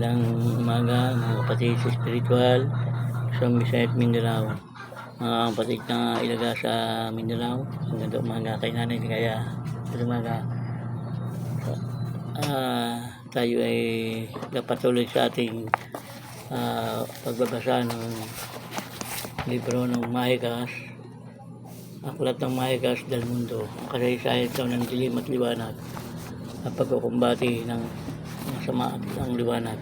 Magandang umaga mga kapatid sa spiritual sa Bisayat Mindanao, mga kapatid na ilaga sa Mindanao. Magandang umaga kay nanay kaya umaga. Tayo ay napatuloy sa ating pagbabasa ng libro ng Mahikas, Aklat ng Mahikas del Mundo, ang kasaysayan ito ng dilim at liwanag, ang pagkukumbati ng sama at ang liwanag.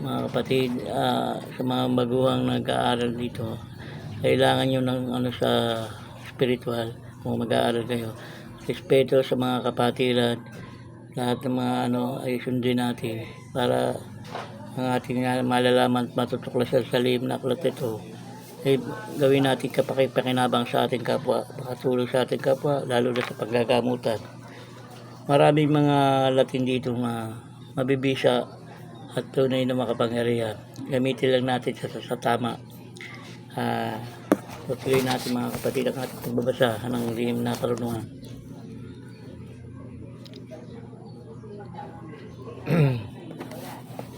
Mga kapatid, sa mga baguhang nag-aaral dito, kailangan nyo ng sa spiritual kung mag-aaral kayo. Respeto sa mga kapatiran, lahat ng mga ay sundin natin para ang ating malalaman at matutuklasan sa lihim na aklat ito ay gawin natin kapakipakinabang sa ating kapwa, makatulong sa ating kapwa, lalo na sa paggagamutan. Maraming mga Latin dito mabibisa at tunay na makapangyarihan. Gamitin lang natin sa tama. Tutuloy natin mga kapatid ang ating pagbabasa ng lihim na karunungan.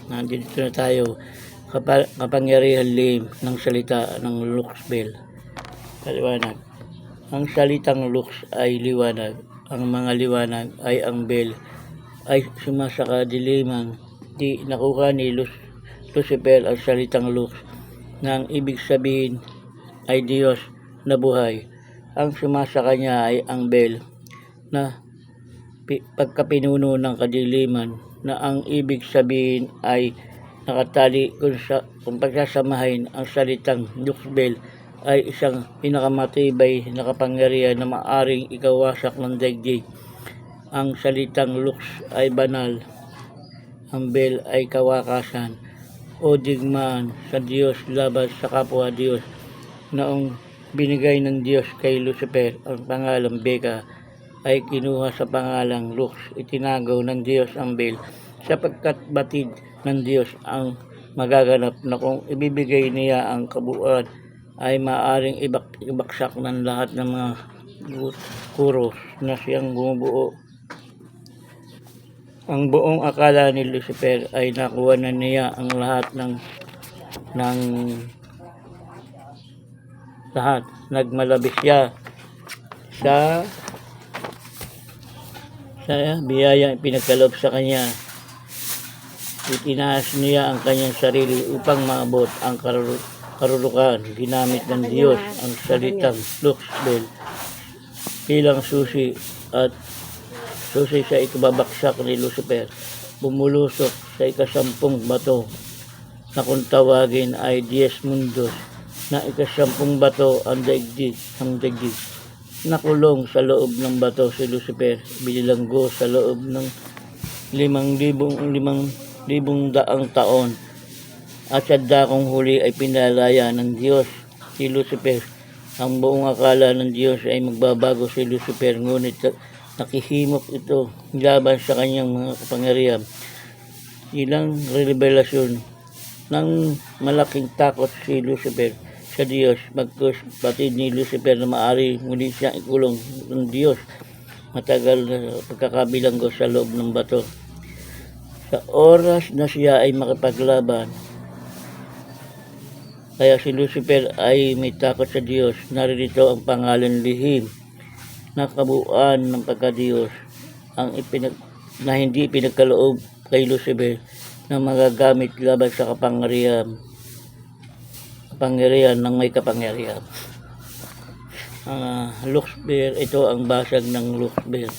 Nandito na tayo. Kapangyarihan lihim ng salita ng Lux Bell. Kaliwanag. Ang salitang Lux ay liwanag. Ang mga liwanag ay ang bell ay sumasaka dilimang di nakuha ni Lucifer ang salitang Lux na ang ibig sabihin ay Diyos na buhay. Ang sumasaka niya ay ang bell na pagkapinuno ng kadiliman na ang ibig sabihin ay nakatali kung pagsasamahin. Ang salitang Lux Bell ay isang pinakamatibay na kapangyarihan na maaring ikawasak ng daigdig. Ang salitang Lux ay banal. Ang Bell ay kawakasan o digmaan sa Diyos laban sa kapwa Diyos. Noong binigay ng Diyos kay Lucifer ang pangalang Beka, ay kinuha sa pangalang Lux. Itinago ng Diyos ang Bell sapagkat batid ng Diyos ang magaganap na kung ibibigay niya ang kabuuan ay maaaring ibaksak ng lahat ng mga kuros na siyang bumubuo. Ang buong akala ni Lucifer ay nakuha na niya ang lahat ng lahat. Nagmalabis siya sa biyayang pinagkaloob sa kanya. Itinaas niya ang kanyang sarili upang maabot ang karulukan. Ginamit ng Diyos ang salitang Lux Bell bilang susi sa ikababaksak ni Lucifer. Bumulusok sa ikasampung bato na kung tawagin ay 10 mundos, na ikasampung bato ang daigdig. Nakulong sa loob ng bato si Lucifer, binilanggo sa loob ng 5,500 taon, at sa dakong huli ay pinalaya ng Diyos si Lucifer. Ang buong akala ng Diyos ay magbabago si Lucifer, ngunit nakihimok ito laban sa kanyang mga kapangyarihan. Ilang revelasyon ng malaking takot si Lucifer sa Diyos, magkus batid ni Lucifer na maaari muli siyang ikulong ng Diyos matagal na pagkakabilanggo sa loob ng bato. Sa oras na siya ay makipaglaban, kaya si Lucifer ay may takot sa Diyos. Naririto ang pangalan lihim na kabuuan ng pagka-Diyos na hindi pinagkaloob kay Lucifer na magagamit laban sa kapangyarihan ng may kapangyarihan. Lux Bell, ito ang basag ng Lux Bell.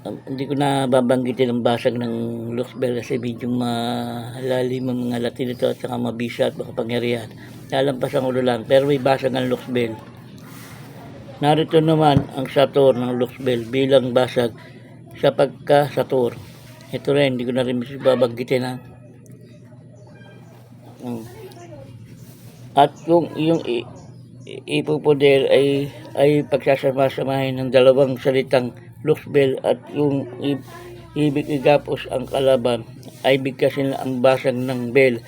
Hindi ko na babanggitin ang basag ng Lux Bell kasi medyo malalim ang mga Latin ito at saka mabisa at makapangyarihan. Lalampas ang ulo lang, pero may basag ang Lux Bell. Narito naman ang Sator ng Lux Bell bilang basag sa pagka-Sator. Ito rin, hindi ko na rin babanggitin At kung yung ipupoder ay pagsasama-samahin ng dalawang salitang Lux Bell at yung ibig igapos ang kalaban, ay bigkasin ang basag ng bell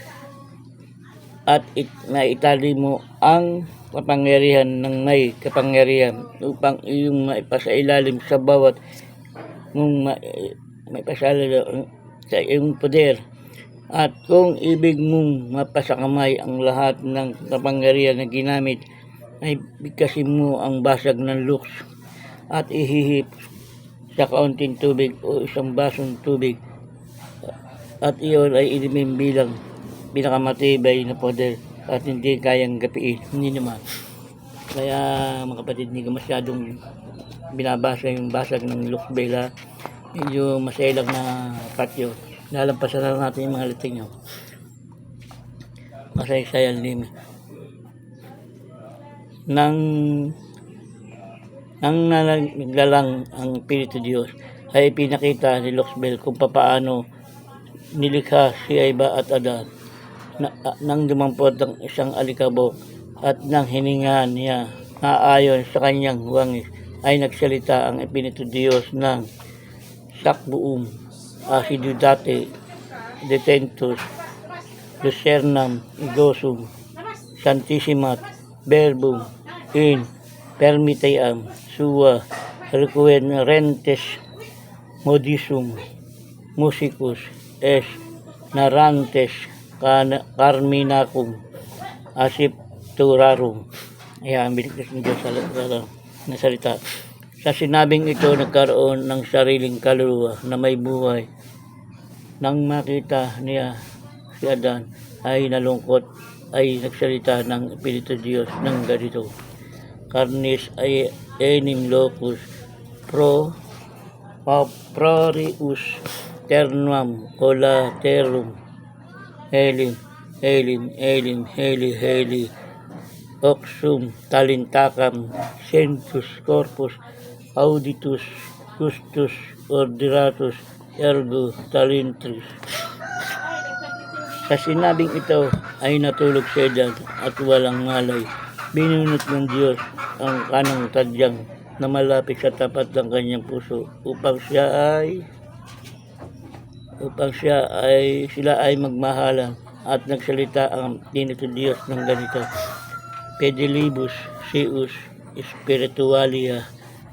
at naitali mo ang kapangyarihan ng may kapangyarihan upang iyong maipasailalim sa bawat may pasala sa iyong poder. At kung ibig mong mapasakamay ang lahat ng kapangyarihan na ginamit, ay bigkasin mo ang basag ng luks at ihihip sa kaunting tubig o isang basong tubig, at iyon ay inimin bilang pinakamatibay na poder at hindi kayang gapiin. Hindi naman. Kaya mga kapatid, hindi ko masyadong binabasa yung basag ng luks bell. Medyo maselang na patyo. Lalampasan na natin yung mga liting nyo. Masaysayan din. Nang naglalang ang Espiritu Diyos, ay pinakita ni Luxbel kung papaano nilikha si Eva at Adan nang dumampot ang isang alikabok, at nang hininga niya na ayon sa kanyang wangis ay nagsalita ang Espiritu Diyos ng sakbuum, acidudate, detentus, lucernam, igosum, santisimat, verbum, in permiteam, sua, requiem rentes, modisum, musicus, es, narantes, carminacum, asipturarum. Ayan, binigkas ng Diyos na salita. Sa sinabing ito, nagkaroon ng sariling kaluluwa na may buhay. Nang makita niya si Adan ay nalungkot, ay nagsalita ng Espiritu Diyos ng ganito: Carnis ay enim locus prorius ternam colaterum helim heli oxum talintakam sensus corpus auditus justus ordinatus ergo talintris. Sa sinabing ito ay natulog si Adan at walang malay. Binunot ng Diyos ang kanang tadyang na malapit sa tapat ng kanyang puso upang sila ay magmahalan, at nagsalita ang Espiritu Diyos ng ganito: Pedilibus sius spiritualia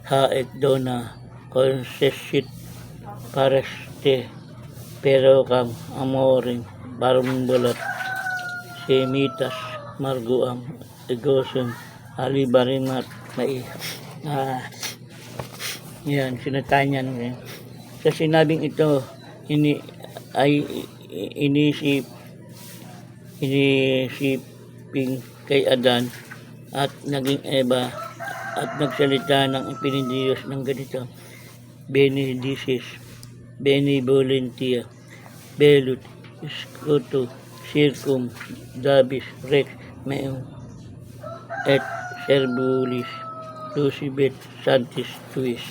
haec dona concessit pareste perocam amorim barumbulat semitas marguam egosum alibarimat mai. Yan, sinata niya. Sa sinabing ito, inisiping kay Adan at naging Eva, at nagsalita ng Ipinidiyos ng ganito: Bene dices, bene volentia, belut, scuto, circum, dabis, rex, meum, et serbulis, lucibet, santis tuis.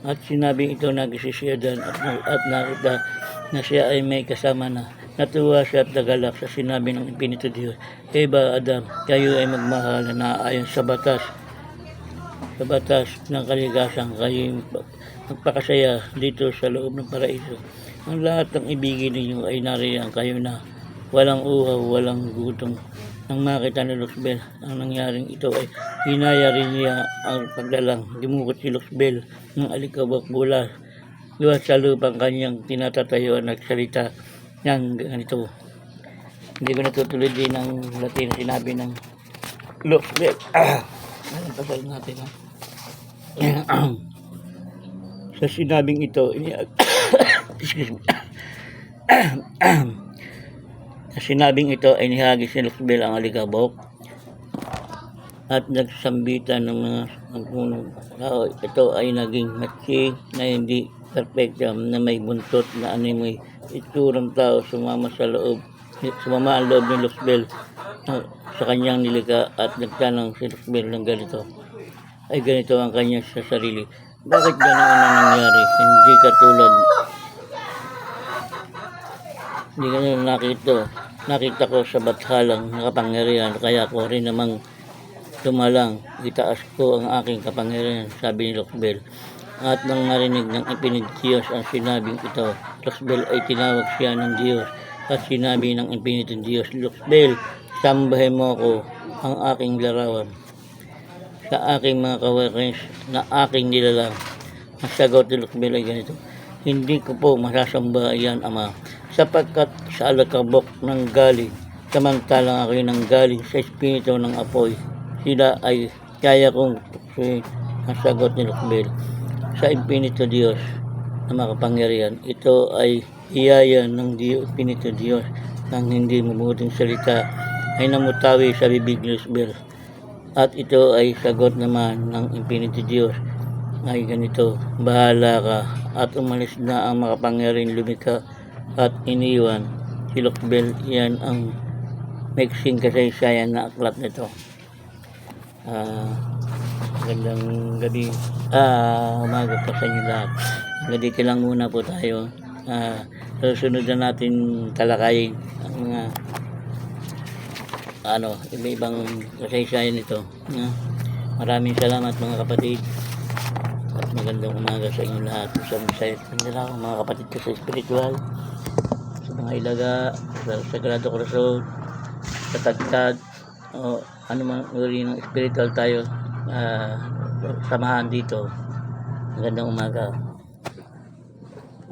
At sinabing ito, nagising si Adan at nakita na siya ay may kasama na. Natuwa siya at nagalak sa sinabi ng Espiritu Diyos: Eva, Adam, kayo ay magmahal na ayon sa batas ng kalikasan. Kayo magpakasaya dito sa loob ng paraiso. Ang lahat ng ibigin ninyo ay nariyan kayo na walang uhaw, walang gutom. Nang makita ni Luxbel ang nangyaring ito, ay hinaya rin niya ang paglalang. Dimukot si Luxbel ng alikabok mula sa lupang kanyang tinatatayuan, nagsalita ng ganito. Hindi ko natutuloy din ng Latin na sinabi ng Luxbel. Pasal natin ha. Sa sinabing ito, excuse me. Sa sinabing ito ay nihagis ni Luxbel ang alikabok at nagsambitan ng mga punong tao. Ito ay naging matsi na hindi perfecta, na may buntot na animoy itsurang tao. Sumama ang loob ni Luxbel sa kanyang nilikha, at nagtanong si Luxbel ng ganito: ay ganito ang kanya sa sarili, bakit ganoon ang nangyari? Hindi ganun nakita ko sa bathalang kapangyarihan, kaya ko rin namang tumalang, itaas ko ang aking kapangyarihan, sabi ni Luxbel. At nang marinig ng Ipinidiyos ang sinabing ito, Luxbel ay tinawag siya ng Diyos, at sinabi ng Ipinidiyos: Luxbel, sambahin mo ko, ang aking larawan. sa aking mga kaworkers na aking nilalang. Ang sagot ni Lukbel ay ganito: hindi ko po masasamba yan, Ama, sapagkat sa alakabok ng galing, samantalang ako'y nanggaling sa espiritu ng apoy. Sila ay kaya kong tuksoin. Ang sagot ni Lukbel: sa Espiritu Diyos na makapangyarihan, ito ay hiyaya ng Espiritu Diyos ng hindi mabuting salita ay namutawi sa bibig ni Lukbel. At ito ay sagot naman ng Espiritu Diyos ay ganito: bahala ka, at umalis na ang makapangyarihang lumikha at iniwan si Lukbel. Yan ang mixing kasaysayan na aklat nito. Magandang gabi, umaga pa sa inyo lahat. Dito lang muna po tayo. Susunod na natin talakayin ang mga iba-ibang kasaysayan nito. Maraming salamat mga kapatid. At magandang umaga sa inyo lahat. Sa mga kapatid ko sa spiritual, sa mga ilaga, sa Sagrado Corazon, sa Tagtad, o ano man uri ng spiritual tayo, samahan dito. Magandang umaga.